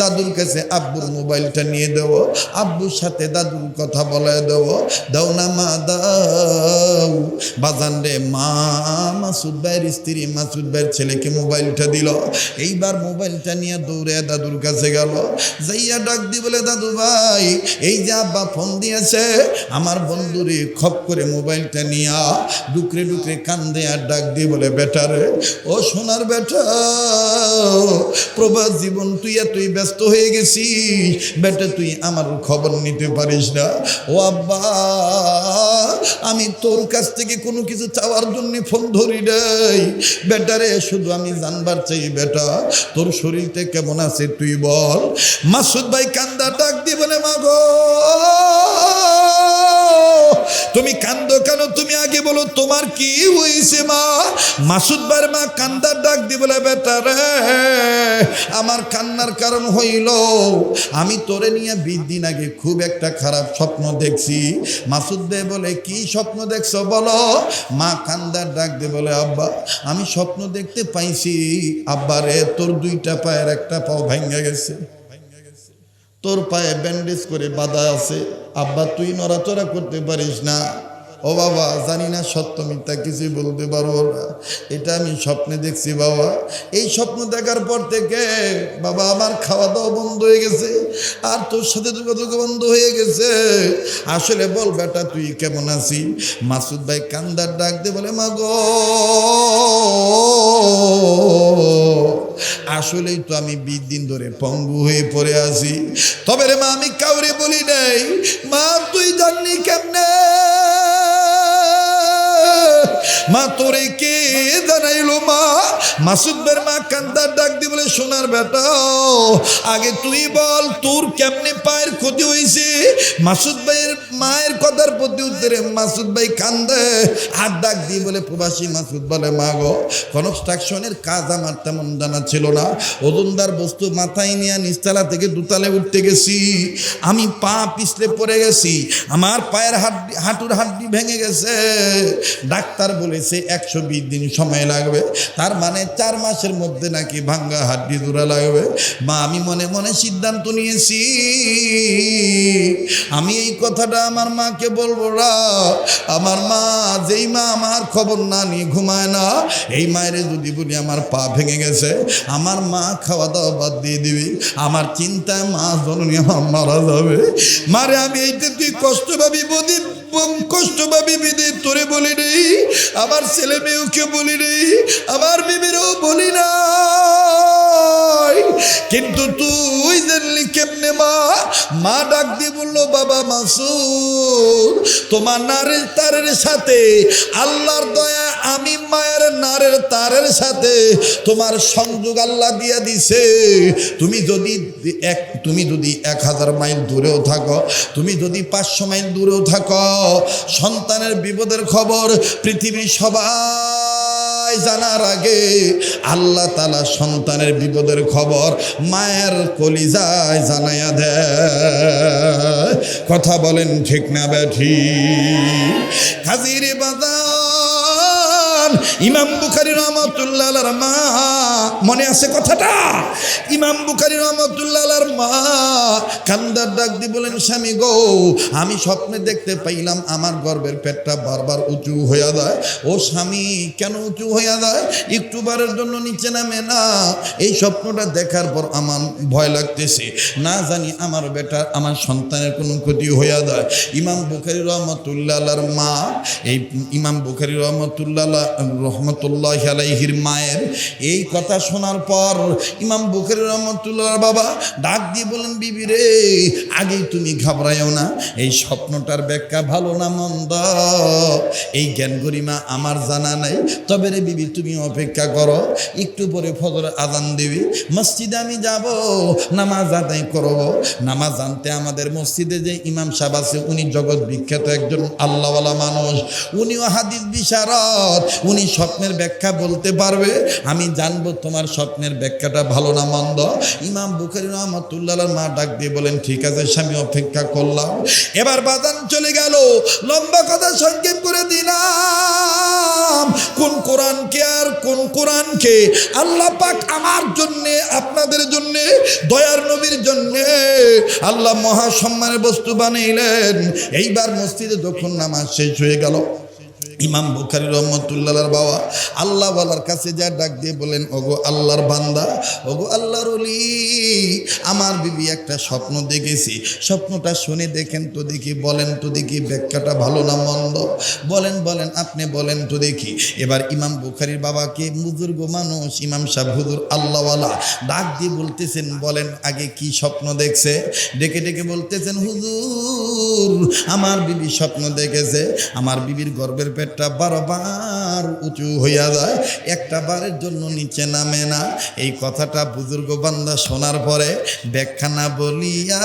দাদুর কাছে আব্বুর মোবাইলটা নিয়ে দেবো, আব্বুর সাথে দাদুর কথা বলায় দেবো, দাও না মা দাও। বাজান রে মা মাসুদ ভাইয়ের স্ত্রী মাসুদ ভাইয়ের ছেলেকে মোবাইলটা দিল, এইবার মোবাইলটা নিয়ে দৌড়ে দাদুর কাছে গেল, যাইয়া ডাক দি বলে, দাদু ভাই এই যে আব্বা ফোন দিয়েছে, আমার বন্ধুরে খপ করে মোবাইলটা নিয়া ডুকরে ডুকরে কান্দে আর ডাক দিয়ে বলে, বেটা রে ও সোনার বেটা, প্রবাস জীবন তুই এতই ব্যস্ত হয়ে গেছিস বেটা, তুই আমার খবর নিতে পারিস না। ও আব্বা আমি তোর কাছ থেকে কোনো কিছু চাওয়ার জন্য ফোন ধরি নাই বেটারে, শুধু আমি জানবার চাই বেটা তোর শরীরটা কেমন আছে তুই বল। মাসুদ ভাই কান্দা ডাক দিয়ে বলে, মা গো তুমি কান্দো কেন, তুমি আগে বলো তোমার কি হয়েছে মা। মাসুদ ভাইয়ের মা কান্দার ডাক দিয়ে বলে, বেটা রে আমার কান্নার কারণ হইল আমি তোরে নিয়ে 20 দিন আগে খুব একটা খারাপ স্বপ্ন দেখছি। মাসুদ ভাই বলে, কি স্বপ্ন দেখছো বলো। মা কান্দার ডাক দিয়ে বলে, আব্বা আমি স্বপ্ন দেখতে পাইছি আব্বা রে তোর 2টা পায়ের একটা পাও ভাঙ্গা গেছে। তোর পায়ে ব্যান্ডেজ করে বাঁধা আছে, আব্বা তুই নড়াচড়া করতে পারিস না। ও বাবা, জানি না সত্য মিথ্যা কিছুই বলতে পারবো না, এটা আমি স্বপ্নে দেখছি বাবা। এই স্বপ্ন দেখার পর থেকে বাবা আমার খাওয়া দাওয়া বন্ধ হয়ে গেছে, আর তোর সাথে যোগাযোগ বন্ধ হয়ে গেছে। আসলে বল বেটা তুই কেমন আছিস? মাসুদ ভাই কান্দার ডাক দিয়ে বলে, মা গো, আসলেই তো আমি 20 দিন ধরে পঙ্গু হয়ে পড়ে আছি। তবে রে মা, আমি কাউরে বলি নাই। মা তুই জানলি কেমনে? মা তোরে কে জানাইলো? মা মাসুদ ভাইয়ের মা কান্দার ডাক দিয়ে বলে, সোনার বেটা আগে তুই বল তোর কেমনে পায়ের ক্ষতি হয়েছে? মাসুদ ভাইয়ের মায়ের কথার প্রতি উত্তরে মাসুদ ভাই কান্দে আর ডাক দিয়ে বলে, প্রবাসী মাসুদ বলে, মা গো, কনস্ট্রাকশনের কাজ আমার তেমন জানা ছিল না, ওজনদার বস্তু মাথায় নিয়ে নিচতলা থেকে দুতলে উঠতে গেছি, আমি পা পিছলে পড়ে গেছি, আমার পায়ের হাঁটুর হাড্ডি ভেঙে গেছে। ডাক্তার বলেছে 120 দিন সময় লাগবে, তার মানে 4 মাসের মধ্যে নাকি ভাঙ্গা হাড্ডি জোড়া লাগবে। মা আমি মনে মনে সিদ্ধান্ত নিয়েছি আমি এই কথাটা আমার মাকে বলবো না। আমার মা, যেই মা আমার খবর না নিয়ে ঘুমায় না, এই মায়ের যদি বলি আমার পা ভেঙে গেছে, আমার মা খাওয়া দাওয়া বাদ দিয়ে দিবি, আমার চিন্তায় মা জননী আমার মারা যাবে। মারে আমি এইটা তুই কষ্ট পাবি বদি, কষ্ট পাবি বিদে তোরে বলি নেই, আমার ছেলে মেয়েকে বলি নেই, আমার বিবিরও বলি না, কিন্তু তুই জানলি কেমনে? মা ডাক দিয়ে বললো, বাবা মাসুদ, তোমার নারের তারের সাথে আল্লাহর দয়া, আমি মায়ের নারের তারের সাথে তোমার সংযোগ আল্লাহ দিয়া দিছে। তুমি যদি 1000 মাইল দূরেও থাকো, তুমি যদি 500 মাইল দূরেও থাকো, সন্তানের বিপদের খবর পৃথিবীর সবাই জানার আগে আল্লাহ তাআলা সন্তানের বিপদের খবর মায়ের কলিজায় জানাইয়া দেয়। কথা বলেন ঠিক না ব্যাঠি? হাজিরে বাজান, ইমাম বুখারী রাহমাতুল্লাহ আলাইহির মা, মনে আছে কথাটা? ইমাম বুখারী রাহমাতুল্লাহ আলাইহির মা কান্দার ডাক দিয়ে বলেন, স্বামী গো, আমি স্বপ্নে দেখতে পাইলাম আমার গর্ভের পেটটা বারবার উঁচু হইয়া যায়। ও স্বামী, কেন উঁচু হইয়া যায়? একটু বারের জন্য নিচে নামে না। এই স্বপ্নটা দেখার পর আমার ভয় লাগতেছে, না জানি আমার বেটা, আমার সন্তানের কোনো ক্ষতি হইয়া যায়। ইমাম বুখারী রাহমাতুল্লাহ আলাইহির মা, এই ইমাম বুখারী রহমতুল্লাহ আলাইহির মায়ের এই কথা শোনার পর ইমাম বুখারী রহমতুল্লাহ বাবা ডাক দিয়ে বলেন, বিবি রে, আগেই তুমি ঘাবড়াইও না, এই স্বপ্নটার ব্যাখ্যা ভালো না মন্দ এই জ্ঞান গরিমা আমার জানা নাই। তবে রে বিবি, তুমি অপেক্ষা করো, একটু পরে ফজর আজান দিবি, মসজিদে আমি যাব, নামাজ আদায় করব। নামাজ আনতে আমাদের মসজিদে যে ইমাম সাহেব আছে, উনি জগৎ বিখ্যাত একজন আল্লাহওয়ালা মানুষ, উনিও হাদিস বিশারদ, উনি স্বপ্নের ব্যাখ্যা বলতে পারবে। আমি জানবো তোমার স্বপ্নের ব্যাখ্যাটা ভালো না মন্দ। ইমাম বুখারী রাহমাতুল্লাহ আলাইহির মা ডাক দিয়ে বলেন, ঠিক আছে স্বামী, অপেক্ষা করলাম। এবার বাজান চলে গেল, লম্বা কথা সংক্ষেপ করে দিলাম। কোন কোরআনকে আর কোন কোরআনকে আল্লাহ পাক আমার জন্যে, আপনাদের জন্যে, দয়ার নবীর জন্যে আল্লাহ মহা সম্মানের বস্তু বানাইলেন। এইবার মসজিদে যখন নামাজ শেষ হয়ে গেল, ইমাম বুখারী রহমতুল্লাহ বাবা আল্লাহ ওয়ালার কাছে যা ডাক দিয়ে বলেন, ওগো আল্লাহর বান্দা, ওগো আল্লাহর ওলি, আমার বিবি একটা স্বপ্ন দেখেছি, স্বপ্নটা শুনে দেখেন তো দেখি, বলেন তো দেখি ব্যাখ্যাটা ভালো না মন্দ, বলেন বলেন, আপনি বলেন তো দেখি। এবার ইমাম বুখারীর বাবাকে, বুজুর্গ মানুষ ইমাম সাহেব হুজুর আল্লাহওয়ালা, ডাক দিয়ে বলতেছেন, বলেন আগে কি স্বপ্ন দেখছে? ডেকে ডেকে বলতেছেন, হুজুর আমার বিবি স্বপ্ন দেখেছে, আমার বিবির গর্ভের পেটটা 12 বার উঁচু হইয়া যায়, একটা বারের জন্য নিচে নামে না। এই কথাটা বুজুর্গ বান্দা শোনার পরে ব্যাখ্যা না বলিয়া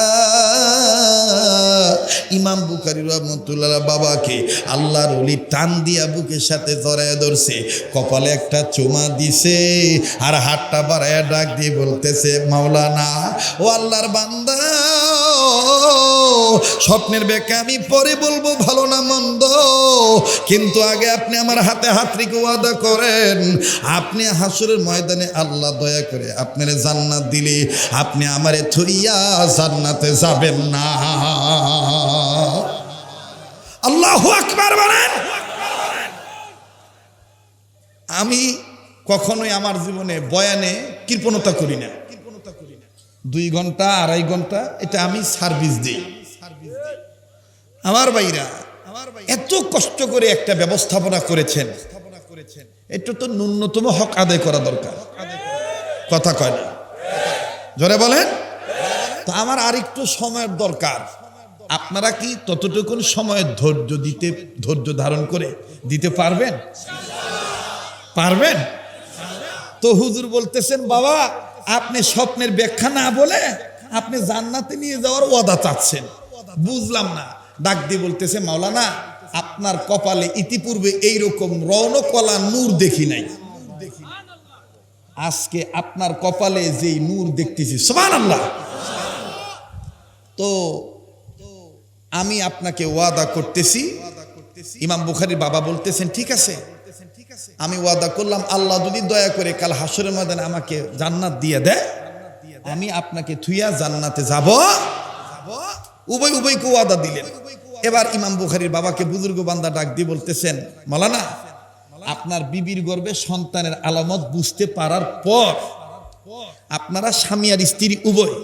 ইমাম বুখারী রাহমাতুল্লাহ বাবাকে আল্লাহর ওলি টান দিয়া বুকের সাথে জড়ায় ধরছে, কপালে একটা চুমা দিছে, আর হাতটা বাড়ায় ডাক দিয়ে বলতেছে, মাওলানা, ও আল্লাহর বান্দা, স্বপ্নের ব্যাখ্যা আমি পরে বলবো ভালো না মন্দ, কিন্তু আগে আপনি আমার হাতে হাত রেখে ওয়াদা করেন, আপনি হাসরের ময়দানে আল্লাহ দয়া করে আপনার জান্নাত দিলে আপনি আমারে থইয়া জান্নাতে যাবেন না। আল্লাহু আকবার বলেন। আমি কখনোই আমার জীবনে বয়ানে কৃপণতা করি না। 2 ঘন্টা 2.5 ঘন্টা এটা আমি সার্ভিস দিই। আমার ভাইরা এত কষ্ট করে একটা ব্যবস্থাপনা করেছেন, এটা তো ন্যূনতম হক আদায় করা দরকার। কথা কয় না, জোরে বলেন। তো আমার আরেকটু সময়ের দরকার। আপনারা কি ততটুকুন সময়ের ধৈর্য ধারণ করে দিতে পারবেন? পারবেন তো? হুজুর বলতেছেন বাবা আপনি স্বপ্নের ব্যাখ্যা না বলে আপনি জান্নাতে নিয়ে যাওয়ার ওয়াদা চাচ্ছেন, বুঝলাম না। ডাক দিয়ে বলতেছে মাওলানা আপনার কপালে ইতিপূর্বে এইরকম রৌনকওয়ালা নূর দেখি নাই, আজকে আপনার কপালে যেই নূর দেখতেছি সুবহানাল্লাহ। তো আমি আপনাকে ওয়াদা করতেছি। ইমাম বুখারীর বাবা বলতেছেন ঠিক আছে, আমি ওয়াদা করলাম আল্লাহ যদি দয়া করে কাল হাসরের ময়দানে আমাকে জান্নাত দিয়ে দেয়, আমি আপনাকে থুইয়া জান্নাতে যাব। উভয়কে ওয়াদা দিলেন। এবার ইমাম বুখারীর বাবাকে বুজুর্গ বান্দা ডাক দিয়ে বলতেছেন মাওলানা আপনার বিবির গর্ভে সন্তানের আলামত বুঝতে পারার পর আপনারা স্বামী আর স্ত্রী উভয়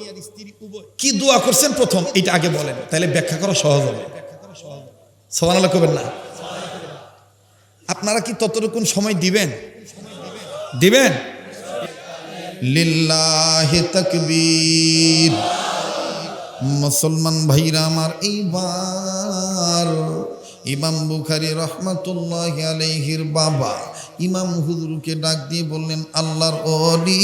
কি দোয়া করছেন প্রথম এটা আগে বলেন, তাহলে ব্যাখ্যা করা সহজ হবে। সুবহানাল্লাহ কবেন না? আপনারা কি ততটুকুন সময় দিবেন? লিল্লাহি তাকবীর। মুসলমান ভাইরা আমার, এইবার ইমাম বুখারী রহমাতুল্লাহি আলাইহির বাবা ইমাম হুজুরকে ডাক দিয়ে বললেন আল্লাহর ওলি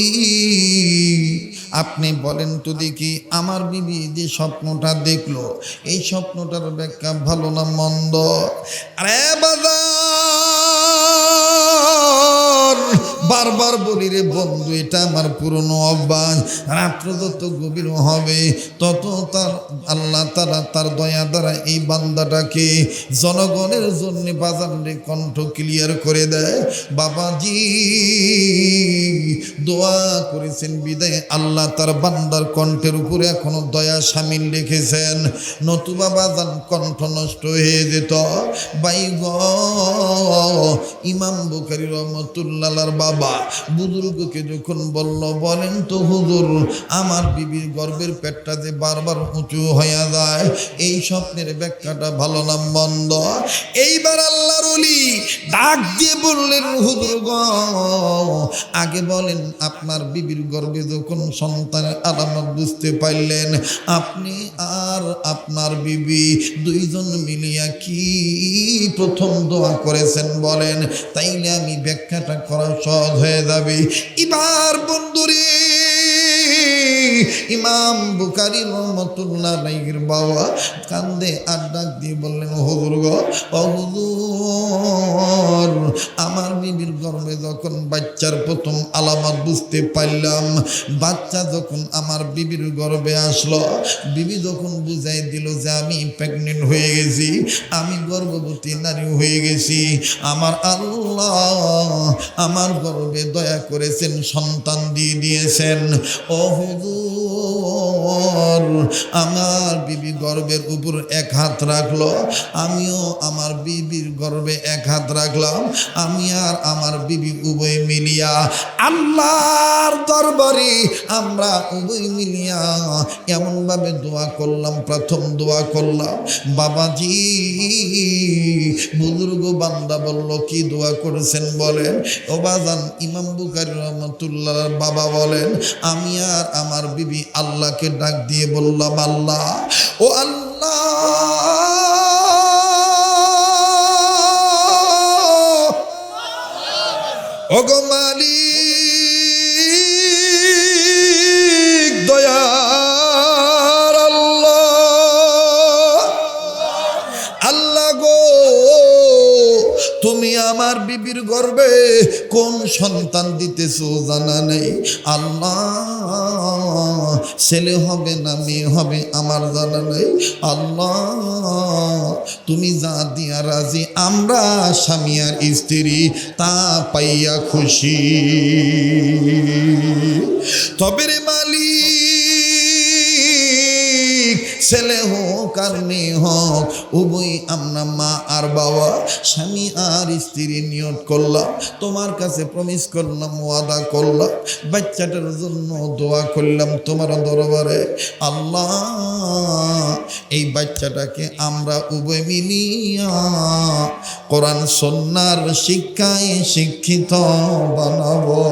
আপনি বলেন তো দেখি আমার বিবি যে স্বপ্নটা দেখলো এই স্বপ্নটার ব্যাখ্যা ভালো না মন্দ? আরে বাজার বারবার বলি রে বন্ধু এটা আমার পুরনো অভ্যাস, রাত্র যত গভীর হবে তত তার আল্লাহ তাআলা তার দয়া দ্বারা এই বান্দাটাকে জনগণের জন্য বাজারে কণ্ঠ ক্লিয়ার করে দেয়। বাবাজি দোয়া করেছেন বিদায় আল্লাহ তার বান্দার কণ্ঠের উপরে এখনো দয়া শামিল রেখেছেন, নতুবা বাজান কণ্ঠ নষ্ট হয়ে যেত। বাই গ ইমাম বুখারী রহমাতুল্লাহর বাবা বুজুর্গকে যখন বলেন তো হুজুর আমার বিবির গর্ভের পেটটা যে বারবার উঁচু হয়ে যায় এই স্বপ্নের ব্যাখ্যাটা ভালো না মন্দ? এইবার আল্লাহর ওলি ডাক দিয়ে বললেন হুজুর গো আগে বলেন আপনার বিবির গর্ভে যখন সন্তানের আলামত বুঝতে পারলেন আপনি আর আপনার বিবি দুইজন মিলিয়া কি প্রথম দোয়া করেছেন বলেন, তাইলে আমি ব্যাখ্যাটা করা সহজ হয়ে যাবে। এবার বন্ধুরে ইমাম বুখারী রহমাতুল্লাহ আলাইহির বাবা কান্দে আর ডাক দিয়ে বললেন হুজুর গো ও হুজুর আমার বিবির গর্ভে যখন বাচ্চার প্রথম আলামত বুঝতে পারলাম, বাচ্চা যখন আমার বিবির গর্ভে আসলো, বিবি যখন বুঝাই দিল যে আমি প্রেগনেন্ট হয়ে গেছি, আমি গর্ভবতী নারী হয়ে গেছি, আমার আল্লাহ আমার গর্ভে দয়া করেছেন সন্তান দিয়ে দিয়েছেন। ও হুজুর আমার বিবি গর্ভের উপর এক হাত রাখলো, আমিও আমার বিবির গর্ভে এক হাত রাখলাম, আমি আর আমার বিবি উভয় মিলিয়া আল্লাহর দরবারে আমরা উভয় মিলিয়া এমনভাবে দোয়া করলাম, প্রথম দোয়া করলাম বাবাজি বুজুর্গ বান্দা বলল কি দোয়া করেছেন বলেন? ও বাজান ইমাম বুখারী রহমাতুল্লাহ বাবা বলেন আমি আর আমার বিবি আল্লাহকে ডাক দিয়ে বললাম আল্লাহ ও আল্লাহ ও গো মালিক দয়ার আল্লাহ, আল্লাহ গো তুমি আমার বিবির গর্ভে কোন সন্তান দিতেছো জানা নেই। আল্লাহ ছেলে হবে না মেয়ে হবে আমার জানা নেই। আল্লাহ তুমি যা দিয়া রাজি, আমরা স্বামী আর স্ত্রী তা পাইয়া খুশি। তবে রে মালিক, ছেলে হোক আর মেয়ে হোক উভয় আমরা মা আর বাবা স্বামী আর স্ত্রী নিয়ত করলাম, তোমার কাছে প্রমিস করলাম, ওয়াদা করলাম, বাচ্চাটার জন্য দোয়া করলাম তোমার দরবারে। আল্লাহ এই বাচ্চাটাকে আমরা উভয় মিলিয়া কোরআন সুন্নাহর শিক্ষায় শিক্ষিত বানাবো।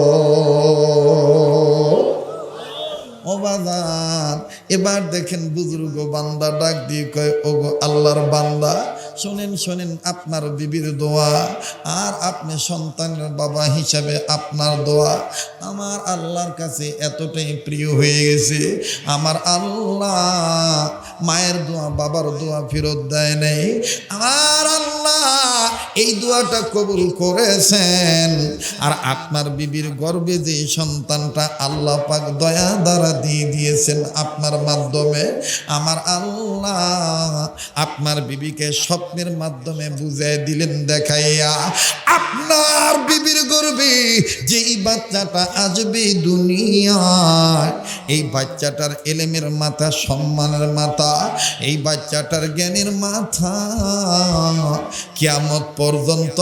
ও বাজান, এবার দেখেন বুজুর্গ বান্দা ডাক দিয়ে কয়, ওগো আল্লাহর বান্দা, শোনেন শোনেন আপনার বিবির দোয়া আর আপনি সন্তানের বাবা হিসাবে আপনার দোয়া আমার আল্লাহর কাছে এতটাই প্রিয় হয়ে গেছে। আমার আল্লাহ মায়ের দোয়া বাবার দোয়া ফেরত দেয় নেই। আমার আল্লাহ এই দোয়াটা কবুল করেছেন। আর আপনার বিবির গর্ভে যে সন্তানটা আল্লাহ পাক দয়া দ্বারা দিয়ে দিয়েছেন আপনার মাধ্যমে, আমার আল্লাহ আপনার বিবিকে স্বপ্নের মাধ্যমে বুঝাই দিলেন দেখাইয়া, আপনার বিবির গর্ভে যেই বাচ্চাটা আসবে দুনিয়ায়, এই বাচ্চাটার এলেমের মাথা, সম্মানের মাথা, এই বাচ্চাটার জ্ঞানের মাথা কিয়ামত পর্যন্ত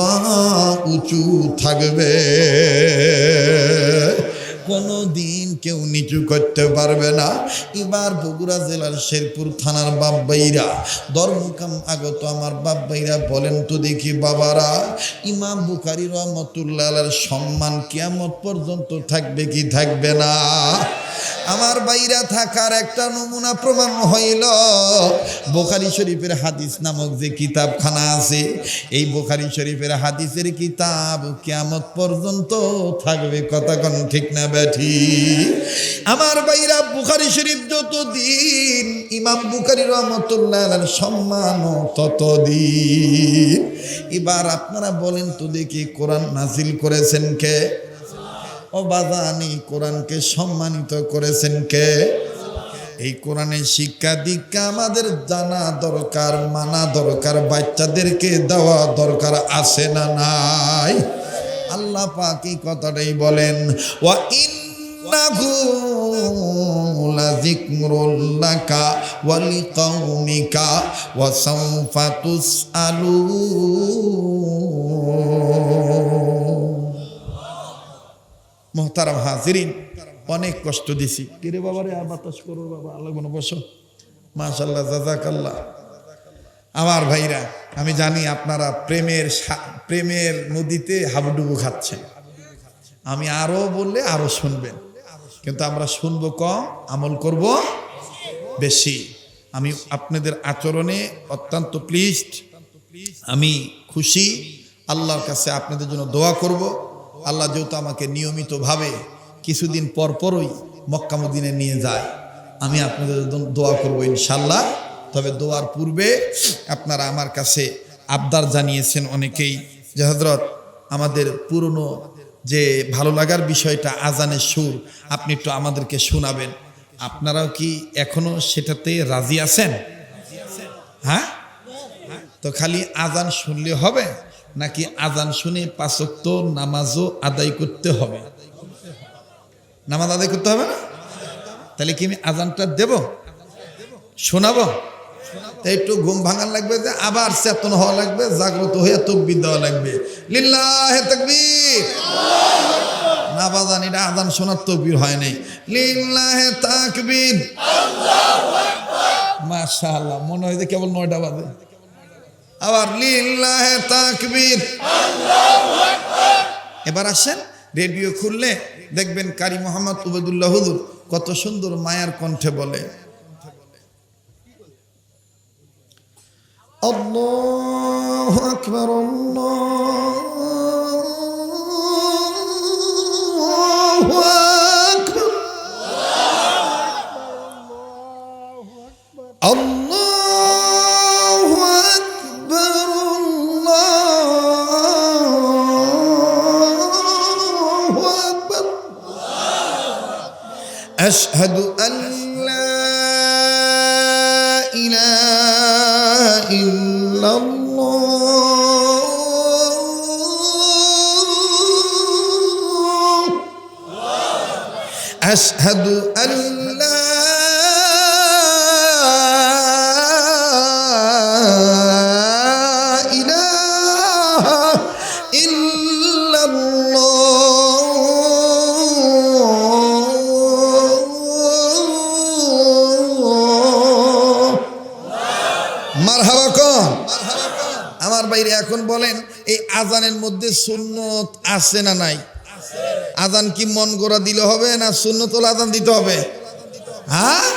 উঁচু থাকবে। কোনো দিন কেউ নিচু করতে পারবে না। এবার বগুড়া জেলার শেরপুর থানার বাপবাইরা, ধর্মকাম আগত আমার বাপবাইরা বলেন তো দেখি বাবারা, ইমাম বুখারী রহমতুল্লাহ আলাইহির সম্মান কিয়ামত পর্যন্ত থাকবে কি থাকবে না? আমার বাইরা থাকার একটা নমুনা প্রমাণ হইল বুখারী শরীফের হাদিস নামক যে কিতাবখানা আছে, এই বুখারী শরীফের হাদিসের কিতাব কিয়ামত পর্যন্ত থাকবে। কথা কোন ঠিক না বেঠি? আমার বাইরা বুখারী শরীফ যতদিন, ইমাম বুখারী রহমতুল্লাহ আলাইহির সম্মান ততদিন। এবার আপনারা বলেন তো দেখি, কোরআন নাজিল করেছেন কে? ও বাজানি, কোরআনকে সম্মানিত করেছেন কে? এই কোরআনের শিক্ষা দীক্ষা আমাদের জানা দরকার, মানা দরকার, বাচ্চাদেরকে দেওয়া দরকার, আছে না নাই? আল্লাহ পাক এই কথাটাই বলেন, ওয়া ইন্নাহু লাযিকরুল লাকা ওয়া লিকাউমিকা ওয়া সাওফা তুসআলুন। মোহতারাম হাজিরিন, অনেক কষ্ট দিছি। কিরে বাবা রে, আর বাতাস করো বাবা, আল্লাহ কোনো বসো। মাশাআল্লাহ, জাযাকাল্লাহ। আমার ভাইরা, আমি জানি আপনারা প্রেমের নদীতে হাবুডুবু খাচ্ছেন। আমি আরো বললে আরো শুনবেন, কিন্তু আমরা শুনবো কম, আমল করব বেশি। আমি আপনাদের আচরণে অত্যন্ত প্লিজড, আমি খুশি। আল্লাহর কাছে আপনাদের জন্য দোয়া করব। আল্লাহ যেহেতু আমাকে নিয়মিতভাবে কিছুদিন পর পরই মক্কা মদিনে নিয়ে যায়, আমি আপনাদের জন্য দোয়া করব ইনশাল্লাহ। তবে দোয়ার পূর্বে আপনারা আমার কাছে আবদার জানিয়েছেন অনেকেই যে হযরত আমাদের পুরনো যে ভালো লাগার বিষয়টা আজানের সুর আপনি একটু আমাদেরকে শোনাবেন। আপনারাও কি এখনো সেটাতে রাজি আছেন? হ্যাঁ, তো খালি আজান শুনলে হবে নাকি আজান শুনে 5 ওয়াক্ত নামাজও আদায় করতে হবে? নামাজ আদায় করতে হবে না? তাহলে কি আমি আজানটা দেব, শোনাবো? তাই একটু ঘুম ভাঙান লাগবে, যে আবার চেতন হওয়া লাগবে, জাগ্রত হয়ে তাকবীর দেওয়া লাগবে। লিল্লাহে তাকবীর। না বাজান, এটা আজান শোনার তাকবীর হয় নাই। লিল্লাহে তাকবীর, আল্লাহু আকবার। মাশাআল্লাহ, মনে হয় যে কেবল 9টা বাজে। আবার লিল্লাহে তাকবীর, আল্লাহু আকবার। এবার আসেন, রেডিও খুললে দেখবেন কারি মোহাম্মদ উবাইদুল্লাহ হুজুর কত সুন্দর মায়ার কণ্ঠে বলে, আল্লাহু আকবার, আল্লাহু আকবার, আল্লাহু আকবার, আল্লাহু আশহাদু আল্লা ইলাহা ইল্লাল্লাহ আশহাদু আল্লা মারহাবা কোন আমার বাইরে এখন বলেন এই আজানের মধ্যে সুন্নত আছে না নাই? আজান কি মন গড়া দিলে হবে না সুন্নতুল আজান দিতে হবে? হ্যাঁ,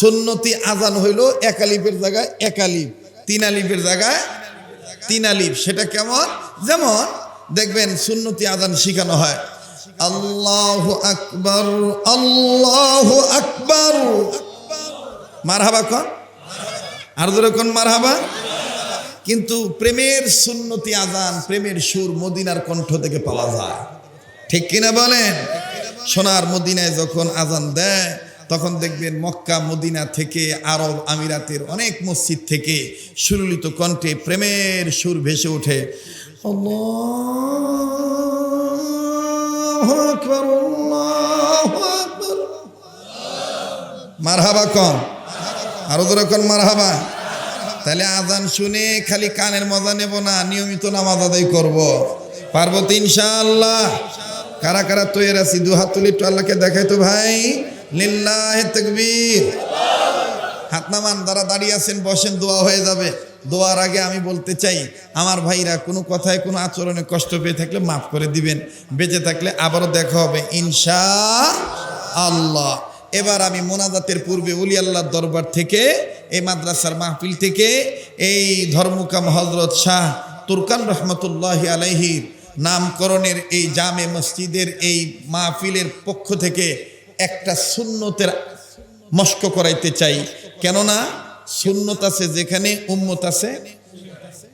সুন্নতি আজান হইল এক আলিফের জায়গায় এক আলিফ, তিন আলিফের জায়গায় তিন আলিফ। সেটা কেমন? যেমন দেখবেন সুন্নতি আজান শিখানো হয় আল্লাহু আকবার আল্লাহু আকবার। মারহাবা কোন আর জোরে কোন মারহাবা। কিন্তু প্রেমের সুন্নতি আজান, প্রেমের সুর মদিনার কণ্ঠ থেকে পাওয়া যায়, ঠিক কিনা বলেন? সোনার মদিনায় যখন আজান দেয় তখন দেখবেন মক্কা মদিনা থেকে আরব আমিরাতের অনেক মসজিদ থেকে সুললিত কণ্ঠে প্রেমের সুর ভেসে ওঠে। আল্লাহু আকবার আল্লাহু আকবার। মারহাবা কোন আরো জোরে কোন মারহাবা। তাহলে আজান শুনে খালি কানের মজা নেব না, নিয়মিত নামাজ আদায় করব। পারবো তো ইনশাআল্লাহ? কারা কারা তৈরি আছি? দু হাত তুলি একটু আল্লাহকে দেখাই তো ভাই। লিল্লাহি তাকবীর। হাত নামান, যারা দাঁড়িয়ে আছেন বসেন, দোয়া হয়ে যাবে। দোয়ার আগে আমি বলতে চাই আমার ভাইরা কোনো কথায় কোনো আচরণে কষ্ট পেয়ে থাকলে মাফ করে দিবেন, বেঁচে থাকলে আবারও দেখা হবে ইনশাআল্লাহ। এবার আমি মোনাজাতের পূর্বে ওলি আল্লাহর দরবার থেকে, এই মাদ্রাসার মাহফিল থেকে, এই ধর্মকাম হযরত শাহ তুরকান রহমতুল্লাহি আলাইহির নামকরণের এই জামে মসজিদের এই মাহফিলের পক্ষ থেকে একটা সুন্নতের মস্ক করাইতে চাই। কেননা সুন্নত আছে যেখানে উম্মত আছে